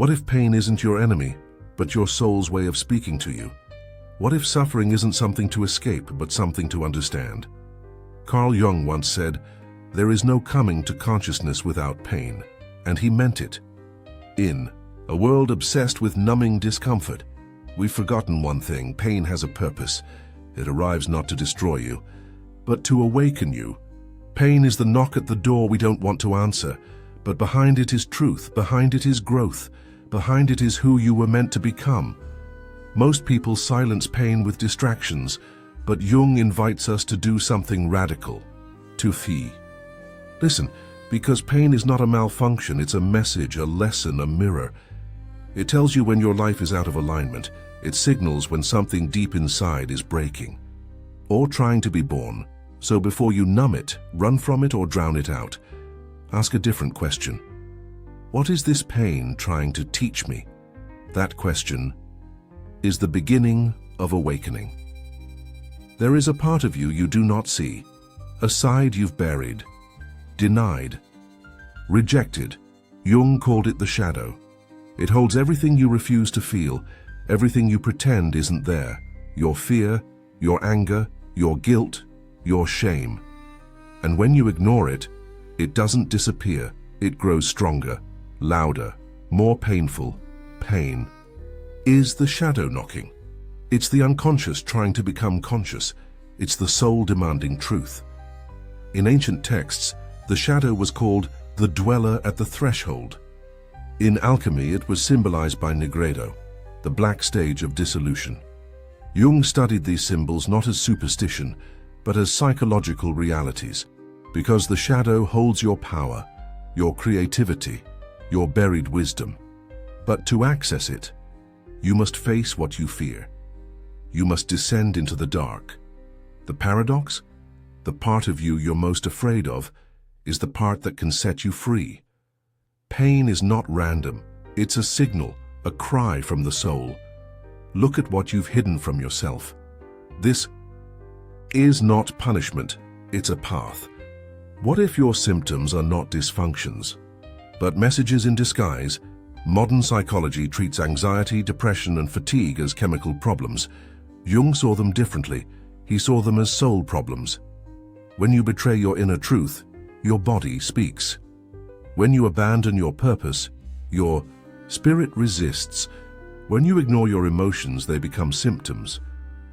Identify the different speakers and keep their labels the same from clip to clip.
Speaker 1: What if pain isn't your enemy, but your soul's way of speaking to you? What if suffering isn't something to escape, but something to understand? Carl Jung once said, "There is no coming to consciousness without pain," and he meant it. In a world obsessed with numbing discomfort, we've forgotten one thing: pain has a purpose. It arrives not to destroy you, but to awaken you. Pain is the knock at the door we don't want to answer, but behind it is truth, behind it is growth, behind it is who you were meant to become. Most people silence pain with distractions, but Jung invites us to do something radical, to feel. Listen, because pain is not a malfunction, it's a message, a lesson, a mirror. It tells you when your life is out of alignment. It signals when something deep inside is breaking, or trying to be born. So before you numb it, run from it, or drown it out, ask a different question. What is this pain trying to teach me? That question is the beginning of awakening. There is a part of you you do not see, a side you've buried, denied, rejected. Jung called it the shadow. It holds everything you refuse to feel, everything you pretend isn't there: your fear, your anger, your guilt, your shame. And when you ignore it, it doesn't disappear. It grows stronger, louder, more painful. Pain is the shadow knocking. It's the unconscious trying to become conscious. It's the soul demanding truth. In ancient texts, the shadow was called the dweller at the threshold. In alchemy, it was symbolized by nigredo, the black stage of dissolution. Jung studied these symbols not as superstition, but as psychological realities, because the shadow holds your power, your creativity, your buried wisdom. But to access it, you must face what you fear. You must descend into the dark. The paradox? The part of you you're most afraid of is the part that can set you free. Pain is not random. It's a signal, a cry from the soul. Look at what you've hidden from yourself. This is not punishment, it's a path. What if your symptoms are not dysfunctions, but messages in disguise? Modern psychology treats anxiety, depression, and fatigue as chemical problems. Jung saw them differently. He saw them as soul problems. When you betray your inner truth, your body speaks. When you abandon your purpose, your spirit resists. When you ignore your emotions, they become symptoms.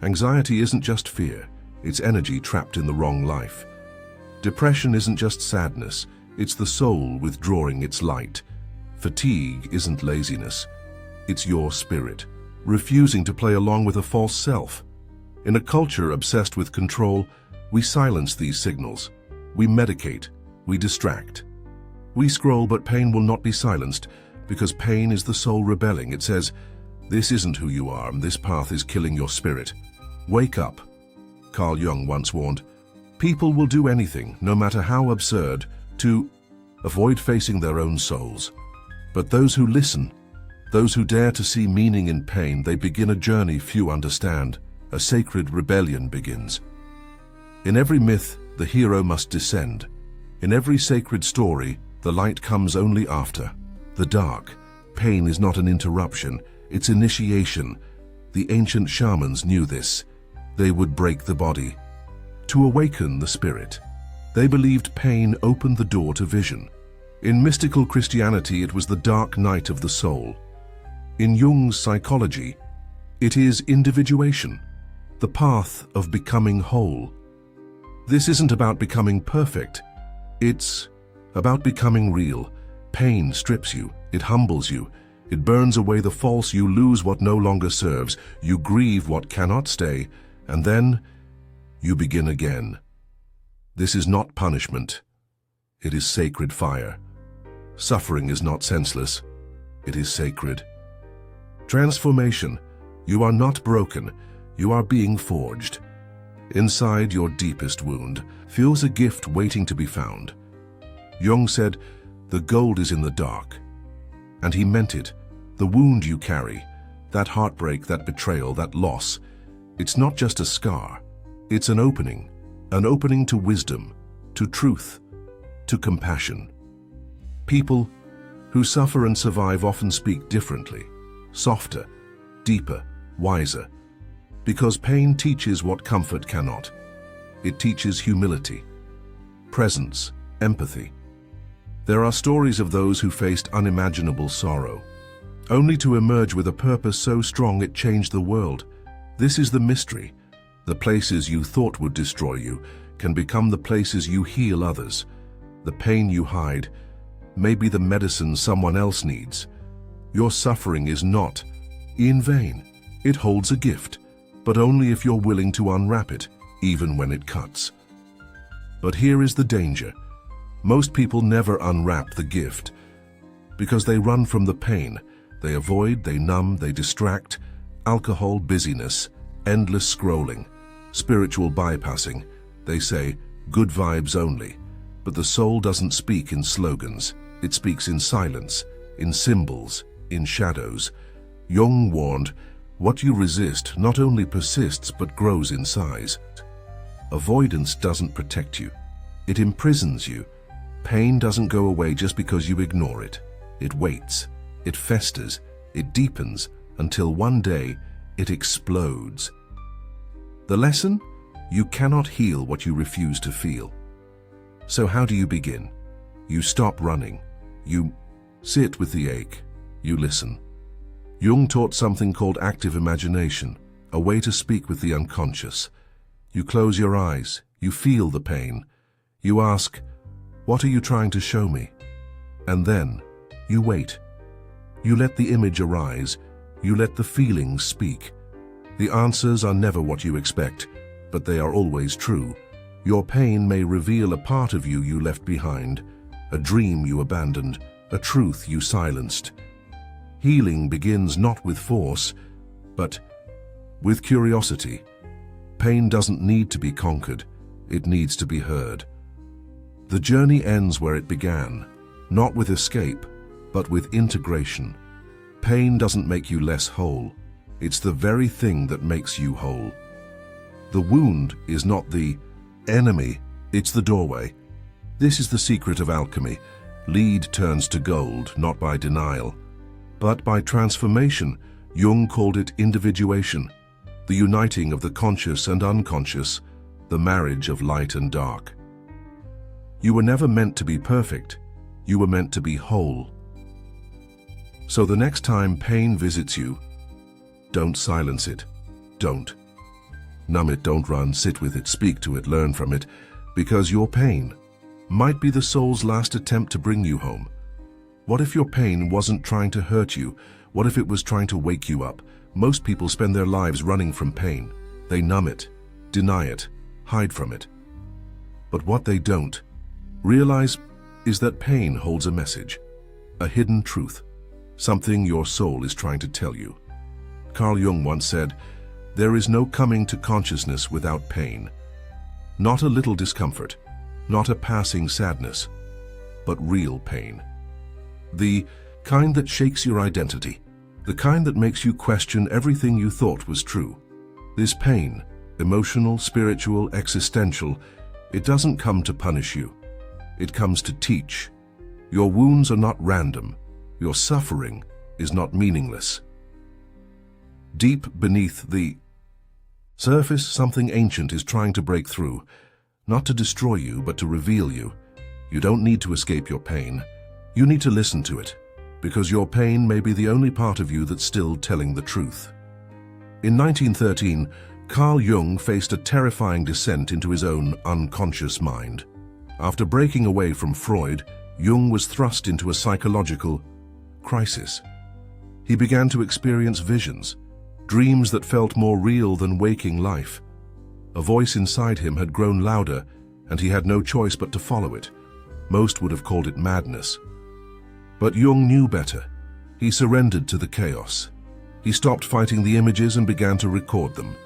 Speaker 1: Anxiety isn't just fear, it's energy trapped in the wrong life. Depression isn't just sadness, it's the soul withdrawing its light. Fatigue isn't laziness, it's your spirit, refusing to play along with a false self. In a culture obsessed with control, we silence these signals. We medicate, we distract. We scroll, but pain will not be silenced, because pain is the soul rebelling. It says, "This isn't who you are, and this path is killing your spirit. Wake up." Carl Jung once warned, people will do anything, no matter how absurd, to avoid facing their own souls. But those who listen, those who dare to see meaning in pain, they begin a journey few understand. A sacred rebellion begins. In every myth, the hero must descend. In every sacred story, the light comes only after. The dark, pain is not an interruption, it's initiation. The ancient shamans knew this. They would break the body to awaken the spirit. They believed pain opened the door to vision. In mystical Christianity, it was the dark night of the soul. In Jung's psychology, it is individuation, the path of becoming whole. This isn't about becoming perfect. It's about becoming real. Pain strips you, it humbles you, it burns away the false, you lose what no longer serves, you grieve what cannot stay, and then you begin again. This is not punishment. It is sacred fire. Suffering is not senseless. It is sacred. Transformation. You are not broken. You are being forged. Inside your deepest wound feels a gift waiting to be found. Jung said, "The gold is in the dark." And he meant it. The wound you carry, that heartbreak, that betrayal, that loss, it's not just a scar. It's an opening to wisdom, to truth, to compassion. People who suffer and survive often speak differently, softer, deeper, wiser, because pain teaches what comfort cannot. It teaches humility, presence, empathy. There are stories of those who faced unimaginable sorrow, only to emerge with a purpose so strong it changed the world. This is the mystery. The places you thought would destroy you can become the places you heal others. The pain you hide may be the medicine someone else needs. Your suffering is not in vain. It holds a gift, but only if you're willing to unwrap it, even when it cuts. But here is the danger. Most people never unwrap the gift because they run from the pain. They avoid, they numb, they distract. Alcohol, busyness, endless scrolling, spiritual bypassing. They say, good vibes only. But the soul doesn't speak in slogans. It speaks in silence, in symbols, in shadows. Jung warned, what you resist not only persists but grows in size. Avoidance doesn't protect you. It imprisons you. Pain doesn't go away just because you ignore it. It waits, it festers, it deepens, until one day it explodes. The lesson? You cannot heal what you refuse to feel. So how do you begin? You stop running. You sit with the ache. You listen. Jung taught something called active imagination, a way to speak with the unconscious. You close your eyes. You feel the pain. You ask, what are you trying to show me? And then you wait. You let the image arise. You let the feelings speak. The answers are never what you expect, but they are always true. Your pain may reveal a part of you you left behind, a dream you abandoned, a truth you silenced. Healing begins not with force, but with curiosity. Pain doesn't need to be conquered, it needs to be heard. The journey ends where it began, not with escape, but with integration. Pain doesn't make you less whole. It's the very thing that makes you whole. The wound is not the enemy, it's the doorway. This is the secret of alchemy. Lead turns to gold, not by denial, but by transformation. Jung called it individuation, the uniting of the conscious and unconscious, the marriage of light and dark. You were never meant to be perfect. You were meant to be whole. So the next time pain visits you, don't silence it. Don't numb it, don't run, sit with it, speak to it, learn from it, because your pain might be the soul's last attempt to bring you home. What if your pain wasn't trying to hurt you? What if it was trying to wake you up? Most people spend their lives running from pain. They numb it, deny it, hide from it. But what they don't realize is that pain holds a message, a hidden truth, something your soul is trying to tell you. Carl Jung once said, there is no coming to consciousness without pain. Not a little discomfort, not a passing sadness, but real pain. The kind that shakes your identity, the kind that makes you question everything you thought was true. This pain, emotional, spiritual, existential, it doesn't come to punish you. It comes to teach. Your wounds are not random. Your suffering is not meaningless. Deep beneath the surface, something ancient is trying to break through, not to destroy you, but to reveal you. You don't need to escape your pain. You need to listen to it, because your pain may be the only part of you that's still telling the truth. In 1913, Carl Jung faced a terrifying descent into his own unconscious mind. After breaking away from Freud, Jung was thrust into a psychological crisis. He began to experience visions, dreams that felt more real than waking life. A voice inside him had grown louder, and he had no choice but to follow it. Most would have called it madness. But Jung knew better. He surrendered to the chaos. He stopped fighting the images and began to record them.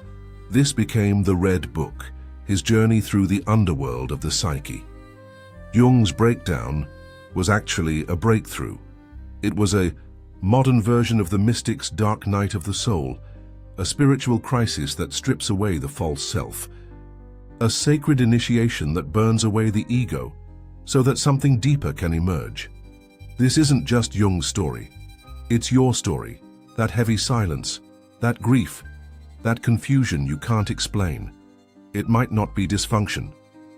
Speaker 1: This became the Red Book, his journey through the underworld of the psyche. Jung's breakdown was actually a breakthrough. It was a modern version of the mystic's dark night of the soul, a spiritual crisis that strips away the false self, a sacred initiation that burns away the ego so that something deeper can emerge. This isn't just Jung's story. It's your story. That heavy silence, that grief, that confusion you can't explain. It might not be dysfunction.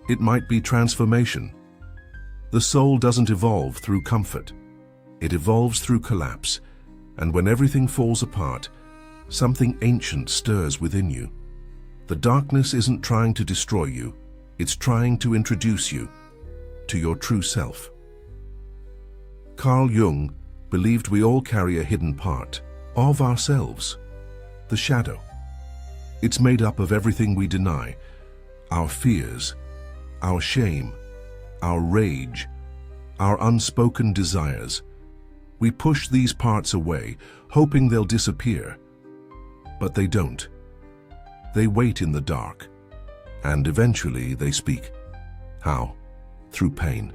Speaker 1: It might be transformation. The soul doesn't evolve through comfort. It evolves through collapse. And when everything falls apart, something ancient stirs within you. The darkness isn't trying to destroy you. It's trying to introduce you to your true self. Carl Jung believed we all carry a hidden part of ourselves, the shadow. It's made up of everything we deny, our fears, our shame, our rage, our unspoken desires. We push these parts away, hoping they'll disappear. But they don't. They wait in the dark, and eventually they speak. How? Through pain.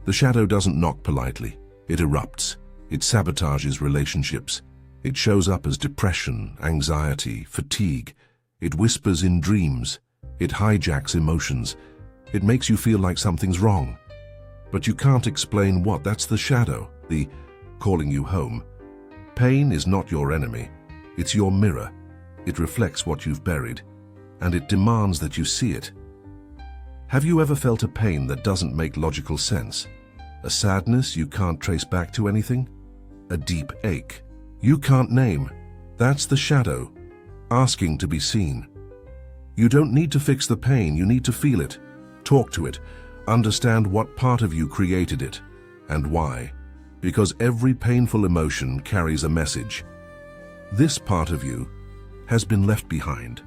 Speaker 1: The shadow doesn't knock politely. It erupts. It sabotages relationships. It shows up as depression, anxiety, fatigue. It whispers in dreams. It hijacks emotions. It makes you feel like something's wrong. But you can't explain what. That's the shadow, the calling you home. Pain is not your enemy. It's your mirror. It reflects what you've buried, and it demands that you see it. Have you ever felt a pain that doesn't make logical sense? A sadness you can't trace back to anything? A deep ache you can't name? That's the shadow, asking to be seen. You don't need to fix the pain, you need to feel it, talk to it, understand what part of you created it, and why. Because every painful emotion carries a message. This part of you has been left behind.